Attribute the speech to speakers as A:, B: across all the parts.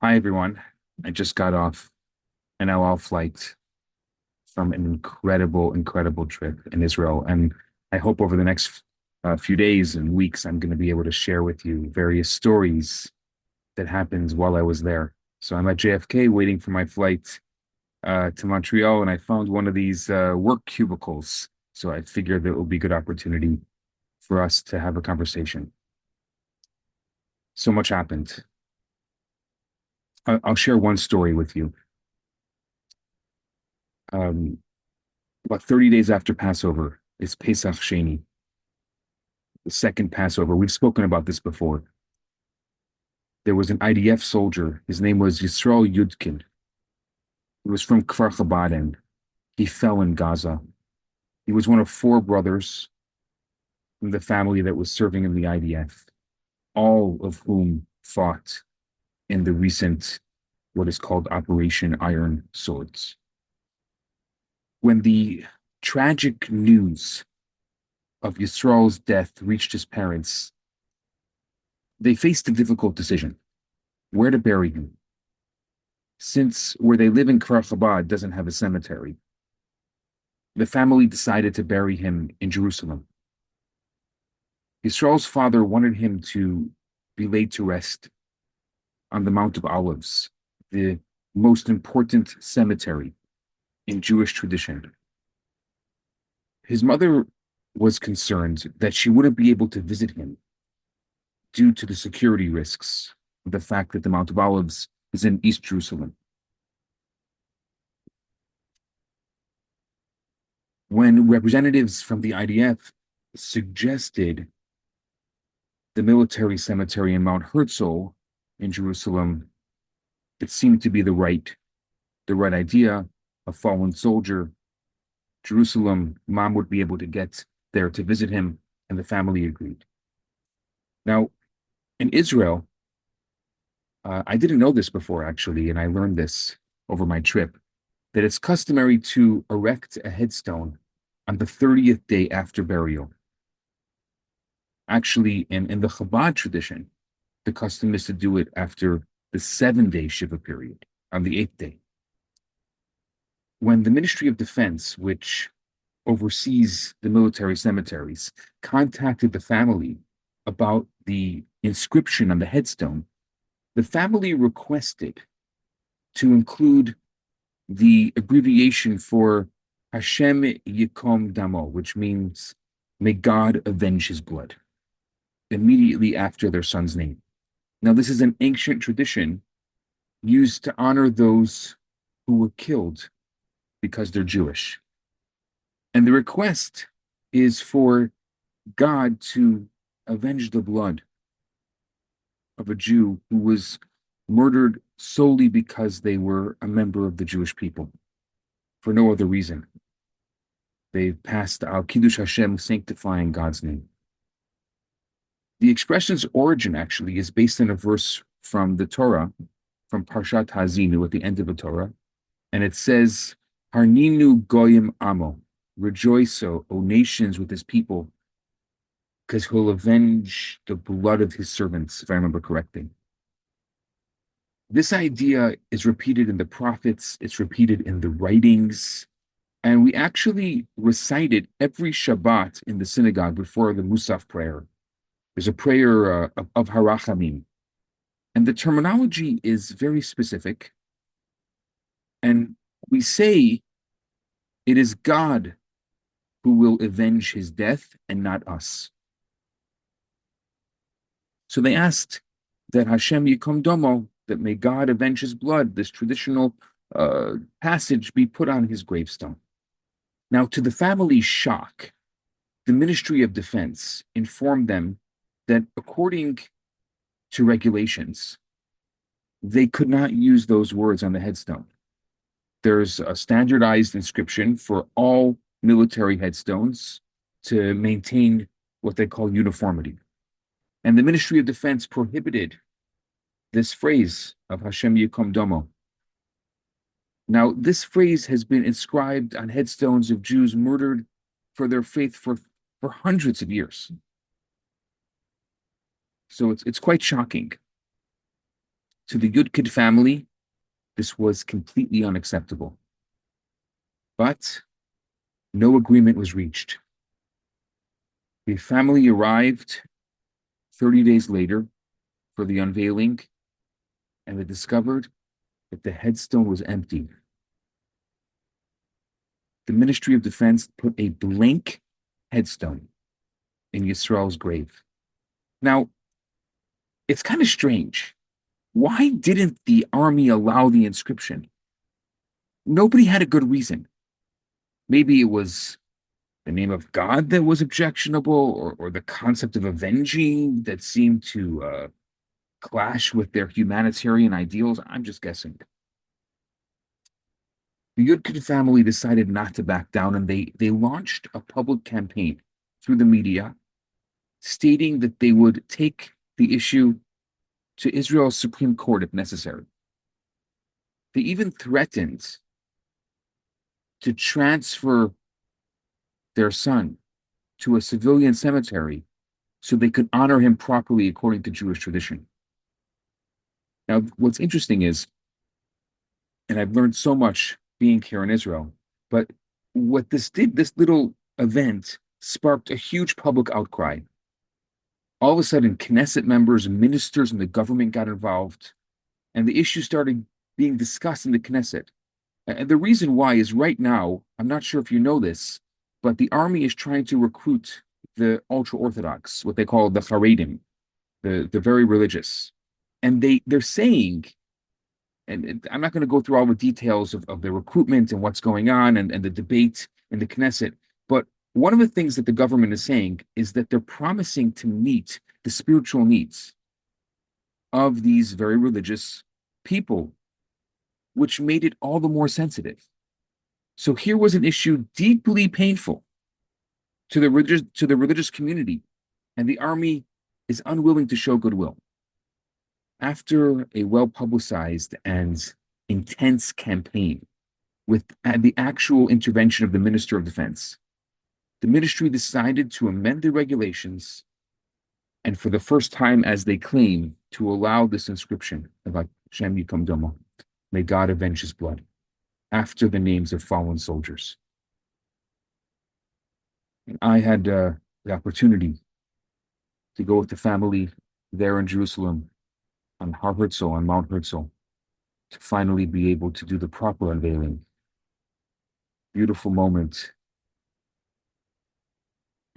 A: Hi, everyone. I just got off an El Al flight from an incredible trip in Israel. And I hope over the next few days and weeks, I'm going to be able to share with you various stories that happened while I was there. So I'm at JFK waiting for my flight to Montreal, and I found one of these work cubicles. So I figured that it will be a good opportunity for us to have a conversation. So much happened. I'll share one story with you. Um, about 30 days after Passover, it's Pesach Sheni, the second Passover. We've spoken about this before. There was an IDF soldier. His name was Yisrael Yudkin. He was from Kfar Chabad, and he fell in Gaza. He was one of four brothers from the family that was serving in the IDF, all of whom fought in the recent, what is called Operation Iron Swords. When the tragic news of Yisrael's death reached his parents, they faced a difficult decision: where to bury him. Since where they live in Kfar Chabad doesn't have a cemetery, the family decided to bury him in Jerusalem. Yisrael's father wanted him to be laid to rest on the Mount of Olives, the most important cemetery in Jewish tradition. His mother was concerned that she wouldn't be able to visit him due to the security risks of the fact that the Mount of Olives is in East Jerusalem. When representatives from the IDF suggested the military cemetery in Mount Herzl in Jerusalem, it seemed to be the right idea. A fallen soldier, Jerusalem, mom would be able to get there to visit him, and the family agreed. Now, in Israel, I didn't know this before actually, and I learned this over my trip, that it's customary to erect a headstone on the 30th day after burial. Actually, in the Chabad tradition, the custom is to do it after the 7 day Shiva period, on the eighth day. When the Ministry of Defense, which oversees the military cemeteries, contacted the family about the inscription on the headstone, the family requested to include the abbreviation for Hashem Yikom Damo, which means may God avenge his blood, immediately after their son's name. Now, this is an ancient tradition used to honor those who were killed because they're Jewish. And the request is for God to avenge the blood of a Jew who was murdered solely because they were a member of the Jewish people, for no other reason. They passed Al Kiddush Hashem, sanctifying God's name. The expression's origin actually is based on a verse from the Torah, from Parshat Hazinu at the end of the Torah, and it says, Harninu goyim amo, rejoice, O nations, with his people, because he'll avenge the blood of his servants, if I remember correctly. This idea is repeated in the prophets, it's repeated in the writings, and we actually recite it every Shabbat in the synagogue before the Musaf prayer. There's a prayer of Harachamim. And the terminology is very specific. And we say it is God who will avenge his death and not us. So they asked that Hashem Yikom Damo, that may God avenge his blood, this traditional passage be put on his gravestone. Now, to the family's shock, the Ministry of Defense informed them that according to regulations, they could not use those words on the headstone. There's a standardized inscription for all military headstones to maintain what they call uniformity. And the Ministry of Defense prohibited this phrase of Hashem Yikom Damo. Now, this phrase has been inscribed on headstones of Jews murdered for their faith for hundreds of years. So it's quite shocking. To the Yudkin family, this was completely unacceptable. But no agreement was reached. The family arrived 30 days later for the unveiling, and they discovered that the headstone was empty. The Ministry of Defense put a blank headstone in Yisrael's grave. Now, it's kind of strange. Why didn't the army allow the inscription? Nobody had a good reason. Maybe it was the name of God that was objectionable, or the concept of avenging that seemed to clash with their humanitarian ideals. I'm just guessing. The Yudkin family decided not to back down, and they launched a public campaign through the media stating that they would take the issue to Israel's Supreme Court if necessary. They even threatened to transfer their son to a civilian cemetery so they could honor him properly according to Jewish tradition. Now, what's interesting is, and I've learned so much being here in Israel, but what this did, this little event sparked a huge public outcry. All of a sudden, Knesset members, ministers, and the government got involved, and the issue started being discussed in the Knesset. And the reason why is right now, I'm not sure if you know this, but the army is trying to recruit the ultra-Orthodox, what they call the Haredim, the very religious. And they're saying, and I'm not going to go through all the details of the recruitment and what's going on and the debate in the Knesset, but one of the things that the government is saying is that they're promising to meet the spiritual needs of these very religious people, which made it all the more sensitive. So here was an issue deeply painful to the religious community, and the army is unwilling to show goodwill. After a well-publicized and intense campaign with the actual intervention of the Minister of Defense, the ministry decided to amend the regulations, and for the first time, as they claim, to allow this inscription about Hashem Yikom Damo, may God avenge his blood, after the names of fallen soldiers. And I had the opportunity to go with the family there in Jerusalem on Har Herzl, on Mount Herzl, to finally be able to do the proper unveiling. Beautiful moment.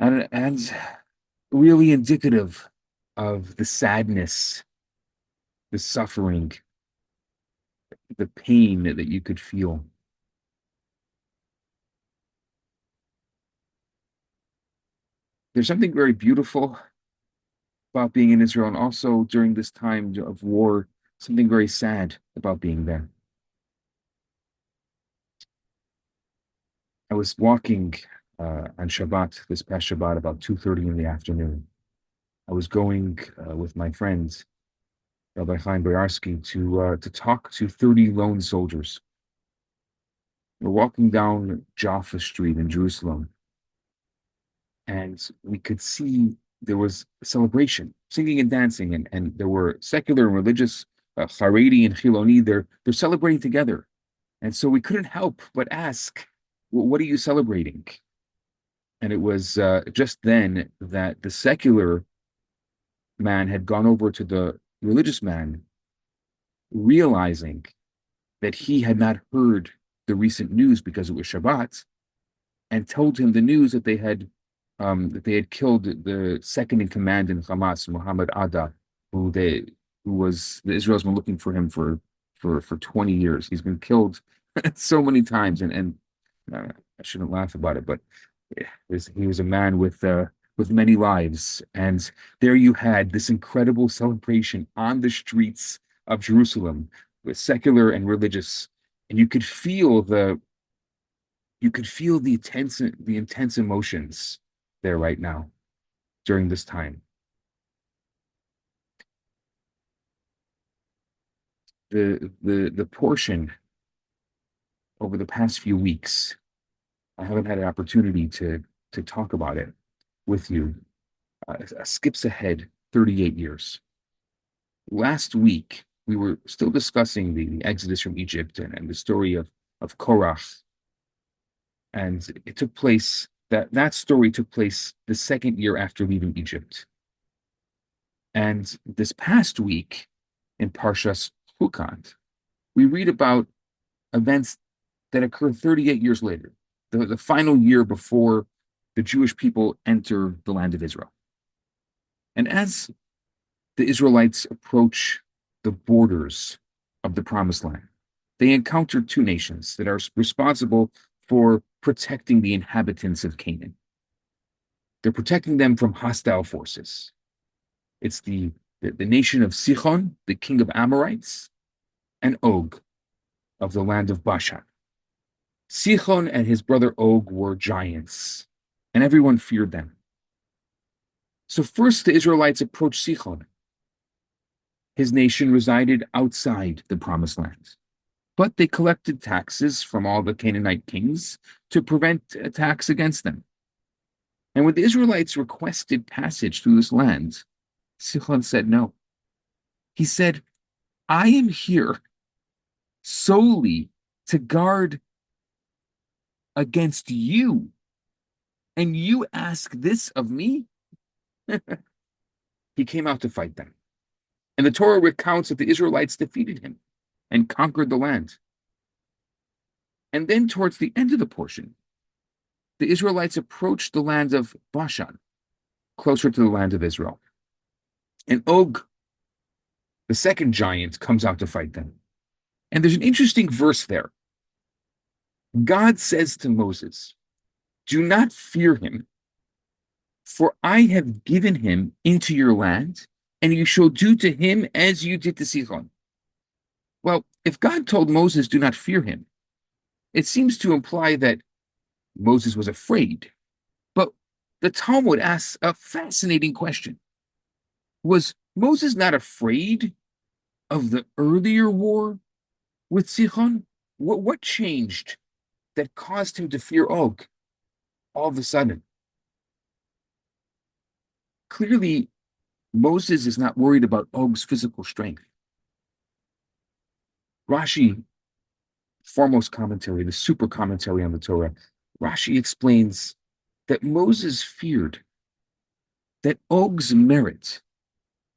A: And really indicative of the sadness, the suffering, the pain that you could feel. There's something very beautiful about being in Israel, and also during this time of war, something very sad about being there. I was walking on Shabbat, this past Shabbat, about 2:30 in the afternoon. I was going with my friends, Rabbi Chaim Boyarsky, to talk to 30 lone soldiers. We're walking down Jaffa Street in Jerusalem, and we could see there was a celebration, singing and dancing, and there were secular and religious, Haredi and Chiloni. They're celebrating together, and so we couldn't help but ask, well, "What are you celebrating?" And it was just then that the secular man had gone over to the religious man, realizing that he had not heard the recent news because it was Shabbat, and told him the news that they had killed the second in command in Hamas, Muhammad Ada, who the Israel's been looking for him for 20 years. He's been killed so many times, and I shouldn't laugh about it, but he was a man with many lives. And there you had this incredible celebration on the streets of Jerusalem with secular and religious, and you could feel the intense emotions there right now during this time. The portion over the past few weeks, I haven't had an opportunity to talk about it with you. Skips ahead 38 years. Last week we were still discussing the exodus from Egypt and the story of Korach. And it took place, that story took place the second year after leaving Egypt. And this past week in Parshas Chukat, we read about events that occur 38 years later, the final year before the Jewish people enter the land of Israel. And as the Israelites approach the borders of the Promised Land, they encounter two nations that are responsible for protecting the inhabitants of Canaan. They're protecting them from hostile forces. It's the nation of Sichon, the king of Amorites, and Og of the land of Bashan. Sichon and his brother Og were giants, and everyone feared them. So first the Israelites approached Sichon. His nation resided outside the Promised Land, but they collected taxes from all the Canaanite kings to prevent attacks against them. And when the Israelites requested passage through this land, Sichon said no. He said, I am here solely to guard against you, and you ask this of me? He came out to fight them. And the Torah recounts that the Israelites defeated him and conquered the land. And then towards the end of the portion, the Israelites approached the land of Bashan, closer to the land of Israel. And Og, the second giant, comes out to fight them. And there's an interesting verse there. God says to Moses, do not fear him, for I have given him into your land, and you shall do to him as you did to Sichon. Well, if God told Moses, do not fear him, it seems to imply that Moses was afraid. But the Talmud asks a fascinating question. Was Moses not afraid of the earlier war with Sichon? What changed that caused him to fear Og all of a sudden? Clearly, Moses is not worried about Og's physical strength. Rashi, foremost commentary, the super commentary on the Torah, Rashi explains that Moses feared that Og's merit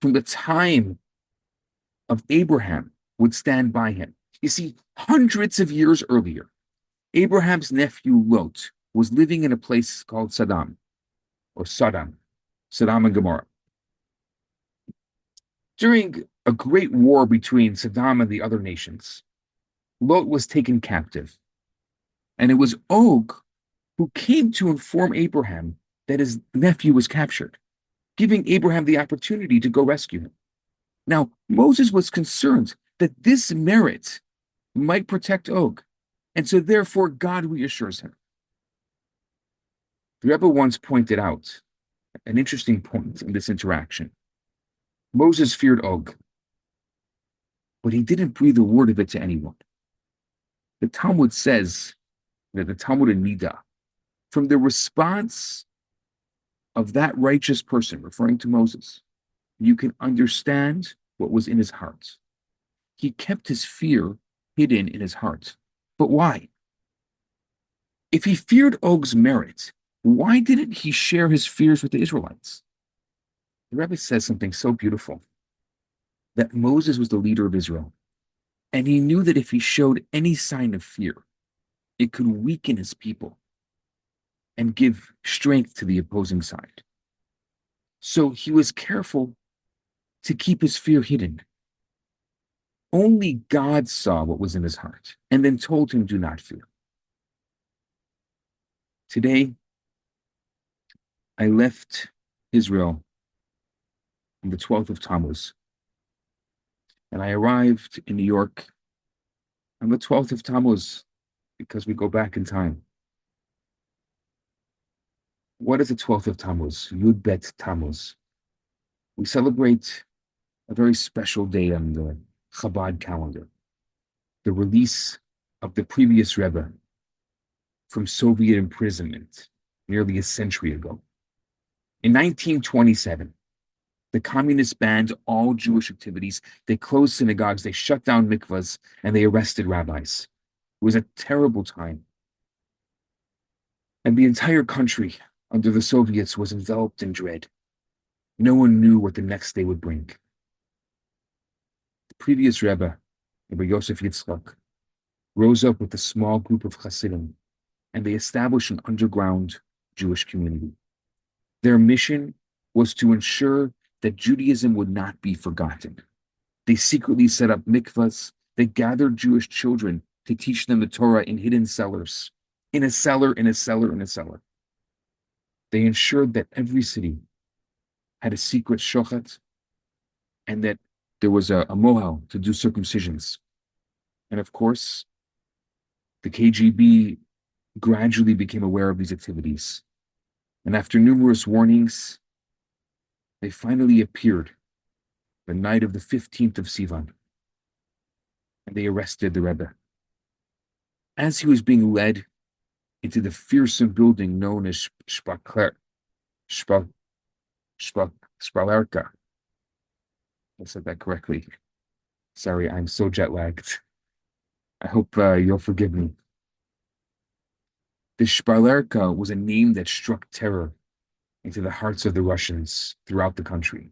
A: from the time of Abraham would stand by him. You see, hundreds of years earlier, Abraham's nephew Lot was living in a place called Sodom and Gomorrah. During a great war between Sodom and the other nations, Lot was taken captive. And it was Og who came to inform Abraham that his nephew was captured, giving Abraham the opportunity to go rescue him. Now, Moses was concerned that this merit might protect Og, and so therefore God reassures him. The Rebbe once pointed out an interesting point in this interaction. Moses feared Og, but he didn't breathe a word of it to anyone. The Talmud says, that the Talmud in Nida, from the response of that righteous person, referring to Moses, you can understand what was in his heart. He kept his fear hidden in his heart. But why? If he feared Og's merit, why didn't he share his fears with the Israelites? The Rebbe says something so beautiful, that Moses was the leader of Israel, and he knew that if he showed any sign of fear, it could weaken his people and give strength to the opposing side. So he was careful to keep his fear hidden. Only God saw what was in his heart and then told him, do not fear. Today, I left Israel on the 12th of Tamos, and I arrived in New York on the 12th of Tamos because we go back in time. What is the 12th of Tamos? Yud Bet Tamos. We celebrate a very special day on the Chabad calendar, the release of the previous Rebbe from Soviet imprisonment nearly a century ago. In 1927, The communists banned all Jewish activities. They closed synagogues, they shut down mikvahs, and they arrested rabbis. It was a terrible time. And the entire country under the Soviets was enveloped in dread. No one knew what the next day would bring. The previous Rebbe, Rabbi Yosef Yitzchak, rose up with a small group of Hasidim, and they established an underground Jewish community. Their mission was to ensure that Judaism would not be forgotten. They secretly set up mikvahs. They gathered Jewish children to teach them the Torah in hidden cellars, in a cellar, in a cellar, in a cellar. They ensured that every city had a secret shochet and that there was a mohel to do circumcisions. And of course, the KGB gradually became aware of these activities. And after numerous warnings, they finally appeared the night of the 15th of Sivan, and they arrested the Rebbe. As he was being led into the fearsome building known as Spalerka, I said that correctly. Sorry, I'm so jet-lagged. I hope you'll forgive me. The Spalerka was a name that struck terror into the hearts of the Russians throughout the country.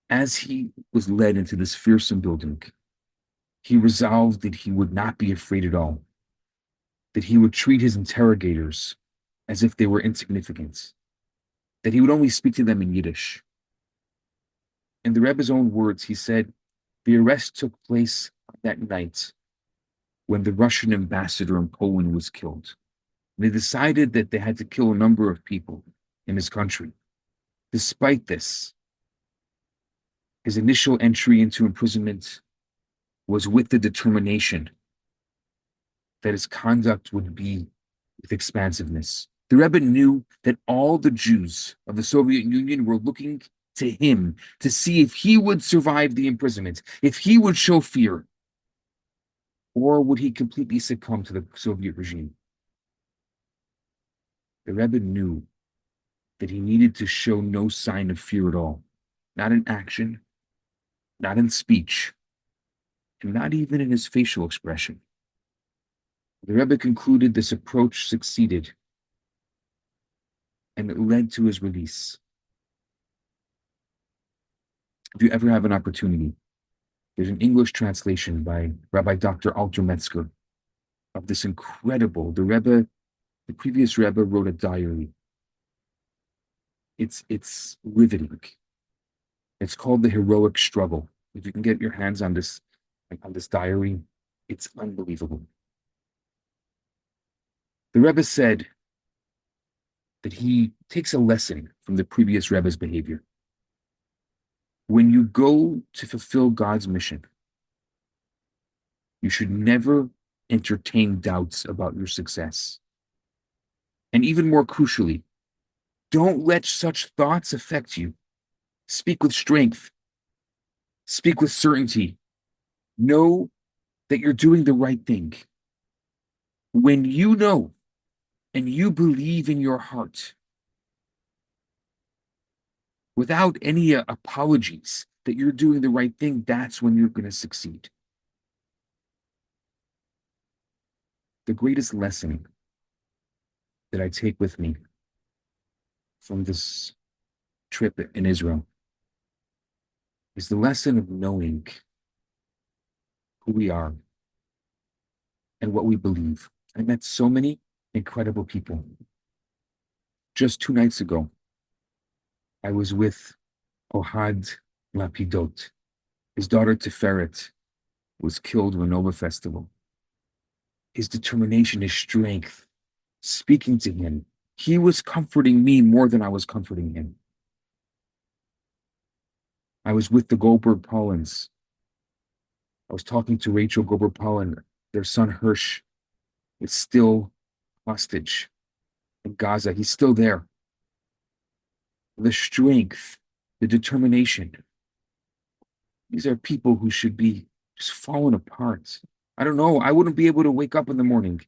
A: As he was led into this fearsome building, he resolved that he would not be afraid at all, that he would treat his interrogators as if they were insignificant, that he would only speak to them in Yiddish. In the Rebbe's own words, he said, the arrest took place that night when the Russian ambassador in Poland was killed. They decided that they had to kill a number of people in his country. Despite this, his initial entry into imprisonment was with the determination that his conduct would be with expansiveness. The Rebbe knew that all the Jews of the Soviet Union were looking to him to see if he would survive the imprisonment, if he would show fear, or would he completely succumb to the Soviet regime. The Rebbe knew that he needed to show no sign of fear at all, not in action, not in speech, and not even in his facial expression. The Rebbe concluded this approach succeeded, and it led to his release. If you ever have an opportunity, there's an English translation by Rabbi Dr. Alter Metzger of this incredible, the previous Rebbe wrote a diary. It's riveting. It's called The Heroic Struggle. If you can get your hands on this diary, it's unbelievable. The Rebbe said that he takes a lesson from the previous Rebbe's behavior. When you go to fulfill God's mission, you should never entertain doubts about your success. And even more crucially, don't let such thoughts affect you. Speak with strength. Speak with certainty. Know that you're doing the right thing. When you know and you believe in your heart, without any apologies that you're doing the right thing, that's when you're going to succeed. The greatest lesson that I take with me from this trip in Israel is the lesson of knowing who we are and what we believe. I met so many incredible people. Just 2 nights ago, I was with Ohad Lapidot. His daughter Tiferet was killed in a Nova festival. His determination, his strength, speaking to him, he was comforting me more than I was comforting him. I was with the Goldberg Pollens. I was talking to Rachel Goldberg Pollen. Their son Hirsch is still hostage in Gaza. He's still there. The strength, the determination. These are people who should be just falling apart. I don't know. I wouldn't be able to wake up in the morning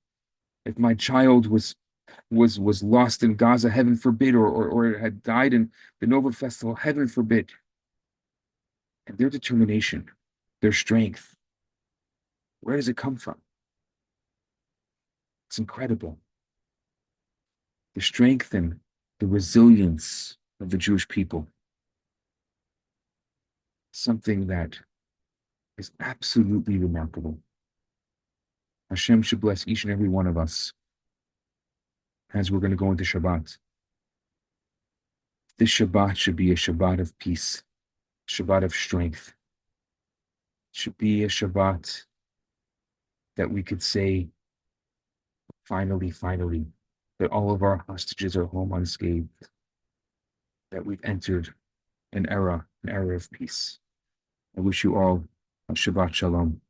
A: if my child was was lost in Gaza, heaven forbid, or had died in the Nova Festival, heaven forbid. And their determination, their strength, where does it come from? It's incredible. The strength and the resilience of the Jewish people. Something that is absolutely remarkable. Hashem should bless each and every one of us as we're going to go into Shabbat. This Shabbat should be a Shabbat of peace, Shabbat of strength. It should be a Shabbat that we could say, finally, that all of our hostages are home unscathed, that we've entered an era of peace. I wish you all a Shabbat Shalom.